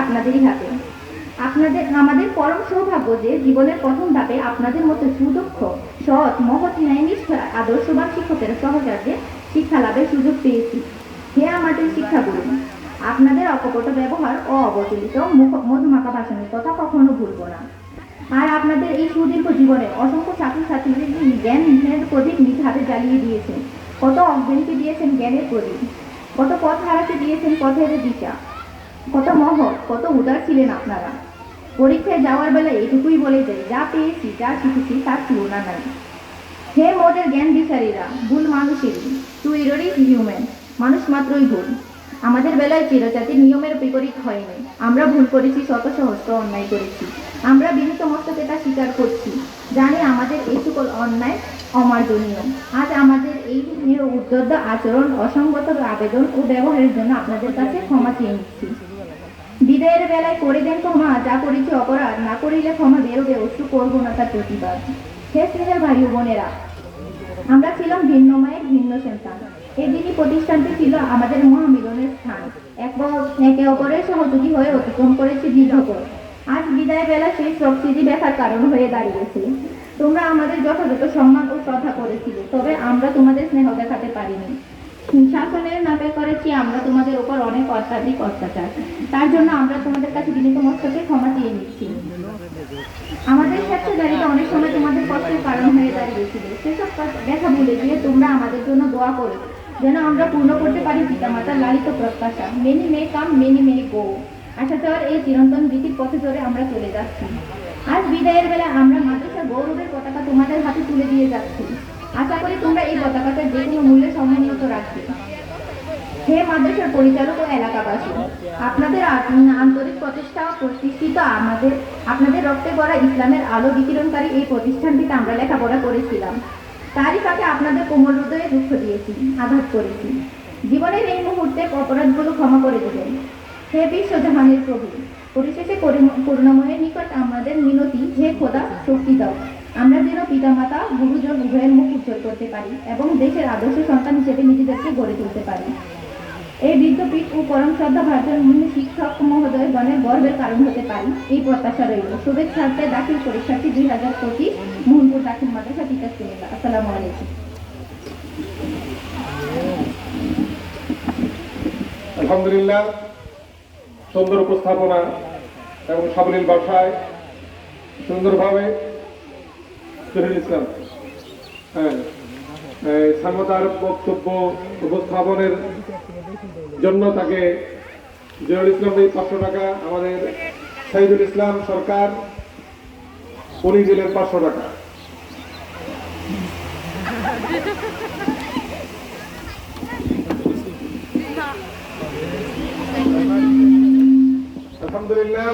আপনাদেরই হাতে। আমাদের পরম সৌভাগ্য যে জীবনের প্রথম ধাপে আপনাদের মতো সুদক্ষ, সৎ, মহৎ, ন্যায়নিষ্ঠ, আদর্শবান শিক্ষকের সহকারে শিক্ষা লাভের সুযোগ পেয়েছি। হে আমাদের শিক্ষাগুরু, আপনাদের অকপট ব্যবহার ও অবচলিত মধুমাখা ভাষণের কথা কখনো ভুলব না। আর আপনাদের এই সুদীর্ঘ জীবনে অসংখ্য ছাত্রছাত্রীদের জ্ঞানের প্রদীপ নিজ হাতে জ্বালিয়ে দিয়েছেন। কত অজ্ঞানীকে দিয়েছেন জ্ঞানের প্রদীপ, কত পথ হারাতে দিয়েছেন পথের দিশা। কত মহৎ, কত উদার ছিলেন আপনারা। পরীক্ষায় যাওয়ার বেলায় এটুকুই বলে যায়, যা পেয়েছি, যা শিখেছি তার তুলনা নাই। হে মোদের জ্ঞান বিচারীরা, ভুল মানুষেরই, টু এরর ইজ হিউম্যান, মানুষ মাত্রই ভুল। আমাদের বেলায় চিরজাতির নিয়মের বিপরীত হয়নি। আমরা ভুল করেছি, শত সহস্র অন্যায় করেছি। আমরা বিনীত মস্তকে তা স্বীকার করছি। জানি আমাদের এই সকল অন্যায় অমার্জনীয়। আজ আমাদের এই উদ্যত আচরণ, অসংগত আবেদন ও ব্যবহারের জন্য আপনাদের কাছে ক্ষমা চেয়ে নিচ্ছি। বিদায়ের বেলায় করে দেন ক্ষমা, যা করেছি অপরাধ, না করিলে ক্ষমা বেরোবে অশ্রু করবো না তার প্রতিবাদ। হে স্নেহের ভাই ও বোনেরা, আমরা ছিলাম ভিন্ন মায়ের ভিন্ন সন্তান। এই দিনই প্রতিষ্ঠানটি ছিল আমাদের মহামিলনের স্থান। একে অপরের সহযোগী হয়ে অতিক্রম করেছি দীর্ঘপথ। আজ বিদায় বেলা সেই স্মৃতি দেখার কারণ হয়ে দাঁড়িয়েছে। তোমরা আমাদের যথাযথ সম্মান ও শ্রদ্ধা করেছিলে, তবে আমরা তোমাদের স্নেহ দেখাতে পারিনি। শাসনের নামে করেছি আমরা তোমাদের উপর অনেক অত্যাধিক অত্যাচার। তার জন্য আমরা তোমাদের কাছে বিনীত মস্তকে ক্ষমা চেয়ে নিচ্ছি। আমাদের স্বেচ্ছাচারিতা অনেক সময় তোমাদের কষ্টের কারণ হয়ে দাঁড়িয়েছিল। সেসব দেখা ভুলে গিয়ে তোমরা আমাদের জন্য দোয়া করো, যেন আমরা পূর্ণ করতে পারি পিতামাতার লালিত প্রত্যাশা। মেনি মে কাম, মেনি মে গো। আসা যাওয়ার এই চিরন্তন গীতির পথে ধরে আমরা চলে যাচ্ছি। আজ বিদায়ের বেলা আমরা মাদ্রাসা গৌরবের পতাকা তোমাদের হাতে তুলে দিয়ে যাচ্ছি। আশা করি তোমরা এই পতাকাটা যে কোনো মূল্যে সম্মানিত রাখবে। হে মাদ্রাসার পরিচালক ও এলাকাবাসী, আপনাদের আন্তরিক প্রচেষ্টা ও প্রতিষ্ঠিত আপনাদের রক্তে গড়া ইসলামের আলো বিকিরণকারী এই প্রতিষ্ঠানটিতে আমরা লেখাপড়া করেছিলাম। তারই সাথে আপনাদের কোমল হৃদয়ে দুঃখ দিয়েছি, আঘাত করেছি। জীবনের এই মুহূর্তে অপরাধগুলো ক্ষমা করে দেবেন। হে বিশ্বজাহানের প্রভু, পরিশেষে করুণাময়ের নিকট আমাদের মিনতি, হে খোদা শক্তি দাও, আমরা যেন পিতামাতা গুরুজন উভয়ের মুখ উজ্জ্বল করতে পারি এবং দেশের আদর্শ সন্তান হিসেবে নিজেদেরকে গড়ে তুলতে পারি। এই বিদ্যাপীঠ ও পরম শ্রদ্ধা ভারতের শিক্ষক মহোদয় গণের গর্বের কারণ হতে পারি, এই প্রত্যাশা রইল। শুভেচ্ছার্থে দাখিল পরীক্ষার্থী 2025 মোহনপুর দাখিল মাদ্রাসা টিচার কুমিল্লা। আসসালামু আলাইকুম। আলহামদুলিল্লাহ, সুন্দর উপস্থাপনা এবং সাবলীল ভাষায় সুন্দরভাবে জহিরুল ইসলাম সাংবাদার বক্তব্য উপস্থাপনের জন্য তাকে জহিরুল ইসলাম 500 টাকা, আমাদের সাইদুল ইসলাম সরকার উনি দিলেন 500 টাকা। আলহামদুলিল্লাহ।